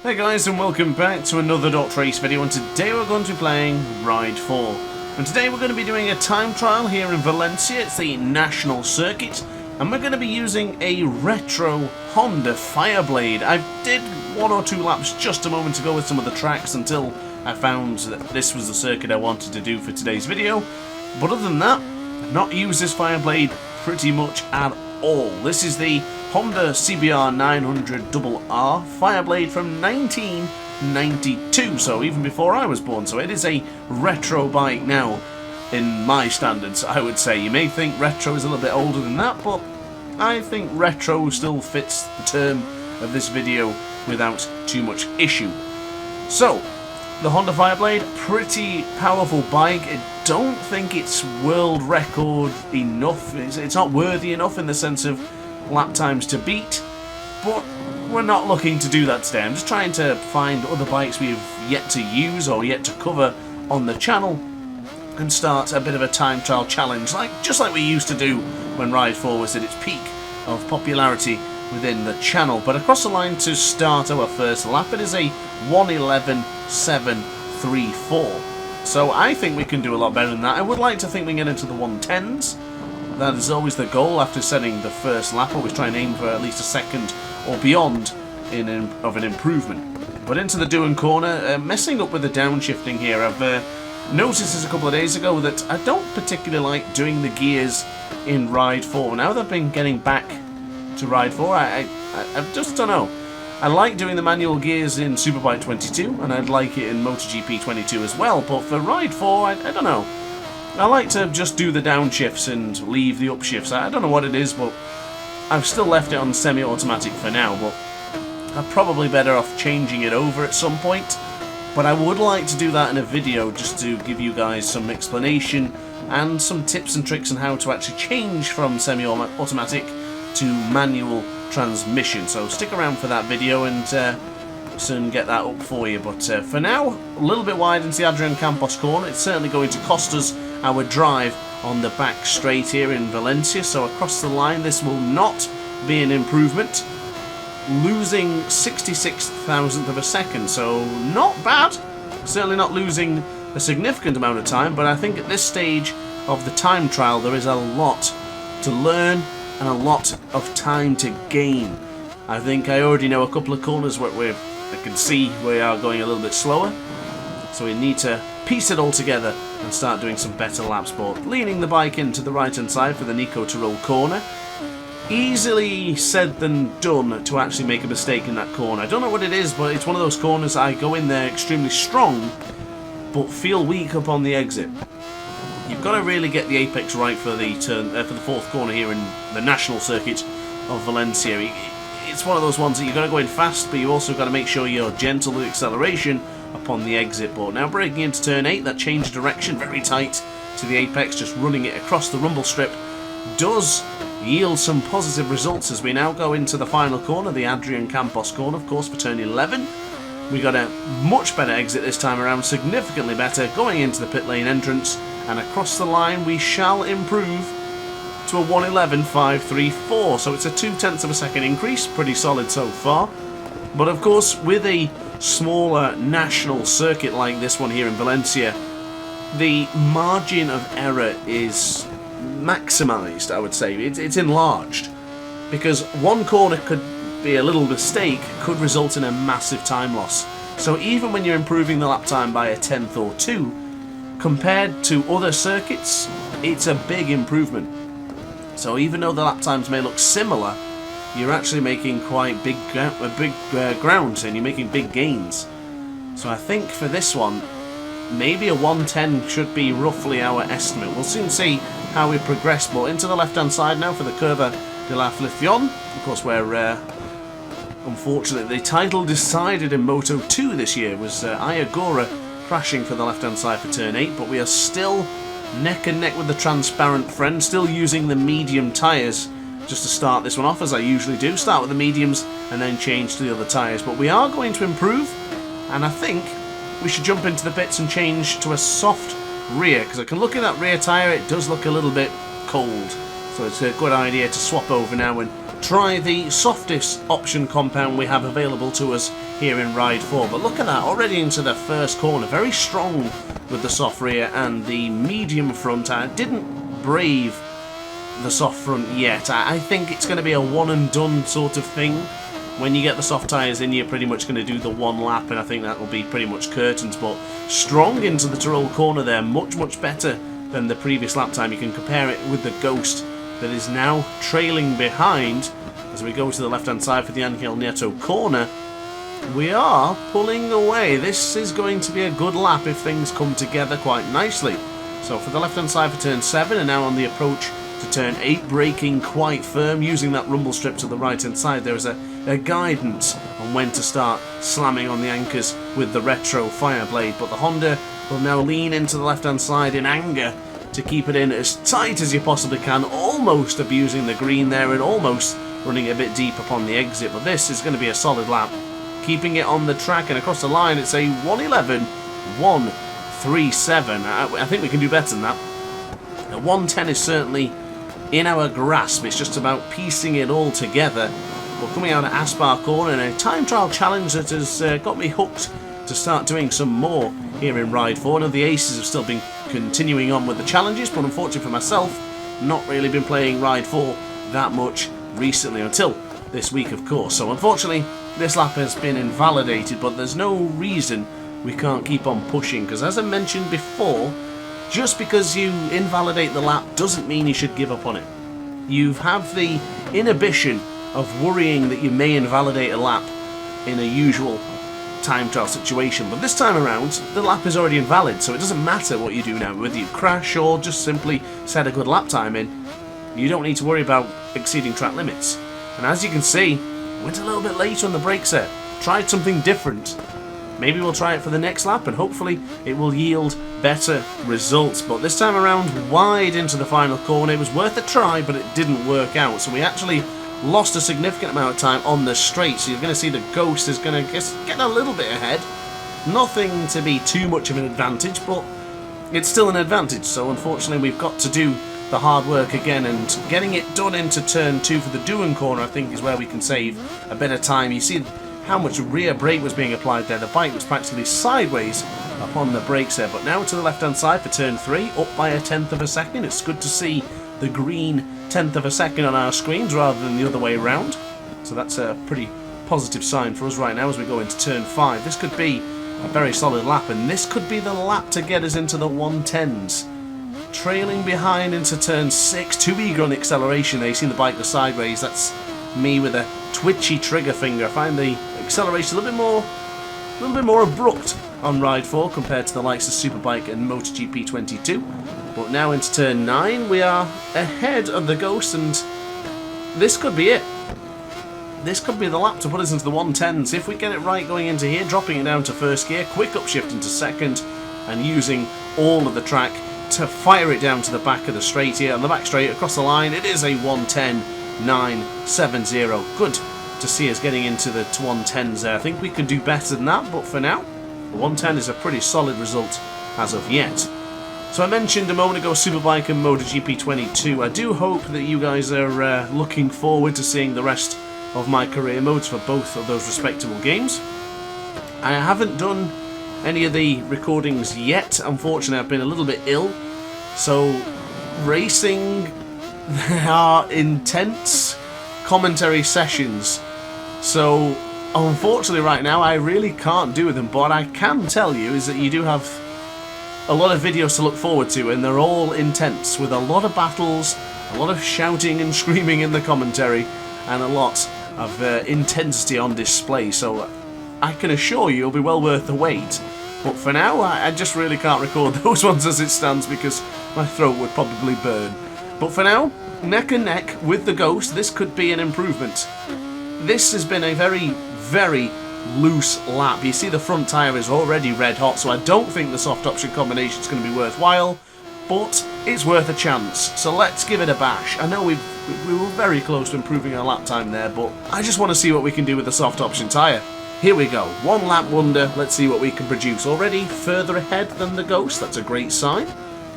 Hey guys, and welcome back to another DrAce video, and today we're going to be playing Ride 4. And today we're going to be doing a time trial here in Valencia. It's the national circuit, and we're going to be using a retro Honda Fireblade. I did one or two laps just a moment ago with some of the tracks until I found that this was the circuit I wanted to do for today's video. But other than that, I've not used this Fireblade pretty much at all. This is the Honda CBR 900RR Fireblade from 1992, so even before I was born, so it is a retro bike now in my standards, I would say. You may think retro is a little bit older than that, but I think retro still fits the term of this video without too much issue. So, the Honda Fireblade, pretty powerful bike. I don't think it's world record enough. It's not worthy enough in the sense of lap times to beat, but we're not looking to do that today. I'm just trying to find other bikes we've yet to use or yet to cover on the channel and start a bit of a time trial challenge, just like we used to do when Ride 4 was at its peak of popularity within the channel. But across the line to start our first lap, it is a 1:11.734. So I think we can do a lot better than that. I would like to think we can get into the 1:10s. That is always the goal after setting the first lap. Always try and aim for at least a second or beyond of an improvement. But into the Doon corner, messing up with the downshifting here. I've noticed this a couple of days ago that I don't particularly like doing the gears in Ride 4. Now that I've been getting back to Ride 4, I just don't know. I like doing the manual gears in Superbike 22, and I'd like it in MotoGP 22 as well, but for Ride 4, I don't know. I like to just do the downshifts and leave the upshifts. I don't know what it is, but I've still left it on semi-automatic for now, but I'm probably better off changing it over at some point. But I would like to do that in a video just to give you guys some explanation and some tips and tricks on how to actually change from semi-automatic to manual transmission. So stick around for that video and soon get that up for you. But for now, a little bit wide into the Adrian Campos corner. It's certainly going to cost us our drive on the back straight here in Valencia. So across the line, this will not be an improvement. Losing 66,000th of a second, so not bad. Certainly not losing a significant amount of time, but I think at this stage of the time trial there is a lot to learn and a lot of time to gain. I think I already know a couple of corners where I can see we are going a little bit slower, so we need to piece it all together and start doing some better laps. But leaning the bike into the right hand side for the Nico Tyrrell corner. Easily said than done to actually make a mistake in that corner. I don't know what it is, but it's one of those corners I go in there extremely strong but feel weak up on the exit. You've got to really get the apex right for the turn for the fourth corner here in the national circuit of Valencia. It's one of those ones that you've got to go in fast, but you also got to make sure you're gentle with acceleration upon the exit. But now breaking into turn 8, that change of direction, very tight to the apex, just running it across the rumble strip, does yield some positive results as we now go into the final corner, the Adrian Campos corner, of course, for turn 11. We got a much better exit this time around, significantly better, going into the pit lane entrance, and across the line we shall improve to a 1:11.534, so it's a 0.2 of a second increase, pretty solid so far. But of course, with a smaller national circuit like this one here in Valencia, the margin of error is maximised, I would say. It's enlarged, because one corner could be a little mistake, could result in a massive time loss. So even when you're improving the lap time by a 1/10 or 2, compared to other circuits, it's a big improvement. So even though the lap times may look similar, you're actually making quite big ground, and you're making big gains. So I think for this one, maybe a 1:10 should be roughly our estimate. We'll soon see how we progress. But into the left-hand side now for the Curva de la Aflicción, of course, where unfortunately the title decided in Moto 2 this year was Ayagura crashing for the left-hand side for turn 8. But we are still neck and neck with the transparent friend, still using the medium tyres just to start this one off, as I usually do. Start with the mediums and then change to the other tyres. But we are going to improve, and I think we should jump into the pits and change to a soft rear, because I can look at that rear tyre, it does look a little bit cold. So it's a good idea to swap over now and try the softest option compound we have available to us here in Ride 4. But look at that, already into the first corner. Very strong with the soft rear and the medium front. I didn't brave the soft front yet. I think it's going to be a one and done sort of thing. When you get the soft tyres in, you're pretty much going to do the one lap, and I think that will be pretty much curtains. But strong into the Tyrrell corner there, much better than the previous lap time. You can compare it with the Ghost that is now trailing behind as we go to the left-hand side for the Angel Nieto corner. We are pulling away. This is going to be a good lap if things come together quite nicely. So for the left-hand side for turn 7, and now on the approach to turn 8, braking quite firm, using that rumble strip to the right-hand side. There is a guidance on when to start slamming on the anchors with the retro Fireblade, but the Honda will now lean into the left-hand side in anger to keep it in as tight as you possibly can, almost abusing the green there and almost running a bit deep upon the exit. But this is going to be a solid lap, keeping it on the track, and across the line it's a 1:11.137. I think we can do better than that. A 1:10 is certainly in our grasp. It's just about piecing it all together. We're coming out at Aspar corner in a time trial challenge that has got me hooked to start doing some more here in Ride 4. Now the Aces have still been continuing on with the challenges, but unfortunately for myself, not really been playing Ride 4 that much recently, until this week of course. So unfortunately this lap has been invalidated, but there's no reason we can't keep on pushing, because as I mentioned before, just because you invalidate the lap doesn't mean you should give up on it. You have the inhibition of worrying that you may invalidate a lap in a usual time trial situation, but this time around the lap is already invalid, so it doesn't matter what you do now, whether you crash or just simply set a good lap time in. You don't need to worry about exceeding track limits. And as you can see, went a little bit later on the brake set, tried something different. Maybe we'll try it for the next lap and hopefully it will yield better results. But this time around, wide into the final corner. It was worth a try, but it didn't work out, so we actually lost a significant amount of time on the straight. So you're going to see the Ghost is going to get a little bit ahead. Nothing to be too much of an advantage, but it's still an advantage. So unfortunately we've got to do the hard work again, and getting it done into turn 2 for the Doohan corner I think is where we can save a bit of time. You see how much rear brake was being applied there. The bike was practically sideways upon the brakes there. But now to the left hand side for turn 3, up by 1/10 of a second. It's good to see the green 1/10 of a second on our screens rather than the other way around. So that's a pretty positive sign for us right now as we go into turn 5. This could be a very solid lap, and this could be the lap to get us into the 1:10s. Trailing behind into turn 6, too eager on the acceleration there. You see the bike go sideways. That's me with a twitchy trigger finger. I find the acceleration a little bit more abrupt on Ride 4 compared to the likes of Superbike and MotoGP 22. But now into turn 9, we are ahead of the Ghost, and this could be it. This could be the lap to put us into the 1:10s. If we get it right going into here, dropping it down to first gear, quick upshift into second, and using all of the track to fire it down to the back of the straight here. On the back straight, across the line, it is a 1:10.970. Good to see us getting into the 1:10s there. I think we can do better than that, but for now, the 1:10 is a pretty solid result as of yet. So I mentioned a moment ago Superbike and MotoGP 22. I do hope that you guys are looking forward to seeing the rest of my career modes for both of those respectable games. I haven't done any of the recordings yet. Unfortunately, I've been a little bit ill, so racing are intense commentary sessions. So unfortunately right now I really can't do them, but what I can tell you is that you do have a lot of videos to look forward to, and they're all intense, with a lot of battles, a lot of shouting and screaming in the commentary, and a lot of intensity on display. So I can assure you it'll be well worth the wait. But for now, I just really can't record those ones as it stands because my throat would probably burn. But for now, neck and neck with the Ghost. This could be an improvement. This has been a very, very loose lap. You see the front tyre is already red hot, so I don't think the soft option combination is going to be worthwhile, but it's worth a chance. So let's give it a bash. I know we were very close to improving our lap time there, but I just want to see what we can do with the soft option tyre. Here we go, one lap wonder. Let's see what we can produce. Already further ahead than the Ghost, that's a great sign.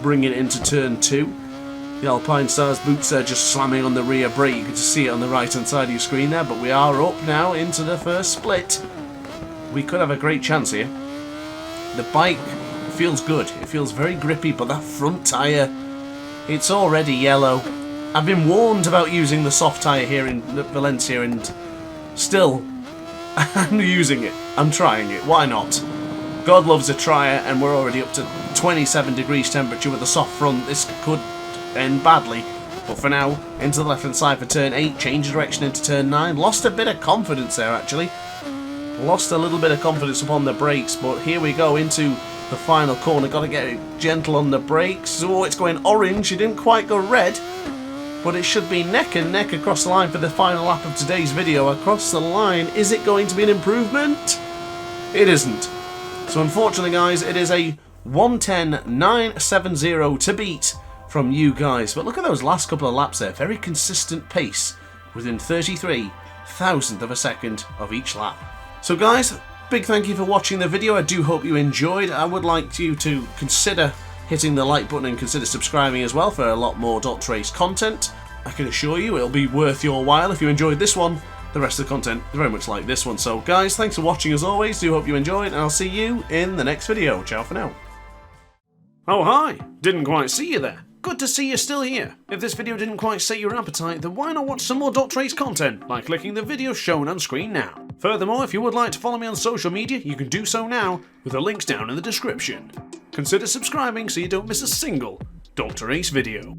Bring it into turn 2. The Alpine Stars boots there just slamming on the rear brake. You can just see it on the right hand side of your screen there, but we are up now into the first split. We could have a great chance here. The bike feels good. It feels very grippy, but that front tyre, it's already yellow. I've been warned about using the soft tyre here in Valencia, and still, I'm using it. I'm trying it. Why not? God loves a tryer, and we're already up to 27 degrees temperature with a soft front. This could end badly, but for now, into the left hand side for turn 8, change direction into turn 9. Lost a bit of confidence there, actually. Lost a little bit of confidence upon the brakes, but here we go into the final corner. Got to get gentle on the brakes. Oh, it's going orange. It didn't quite go red, but it should be neck and neck across the line for the final lap of today's video. Across the line, is it going to be an improvement? It isn't. So unfortunately, guys, it is a 1:10.970 to beat from you guys. But look at those last couple of laps there. Very consistent pace within 33,000th of a second of each lap. So guys, big thank you for watching the video. I do hope you enjoyed. I would like you to consider hitting the like button and consider subscribing as well for a lot more DrAce content. I can assure you it'll be worth your while if you enjoyed this one. The rest of the content is very much like this one. So guys, thanks for watching as always. Do hope you enjoyed, and I'll see you in the next video. Ciao for now. Oh hi, didn't quite see you there. Good to see you're still here. If this video didn't quite sate your appetite, then why not watch some more DrAce content by clicking the video shown on screen now. Furthermore, if you would like to follow me on social media, you can do so now with the links down in the description. Consider subscribing so you don't miss a single DrAce video.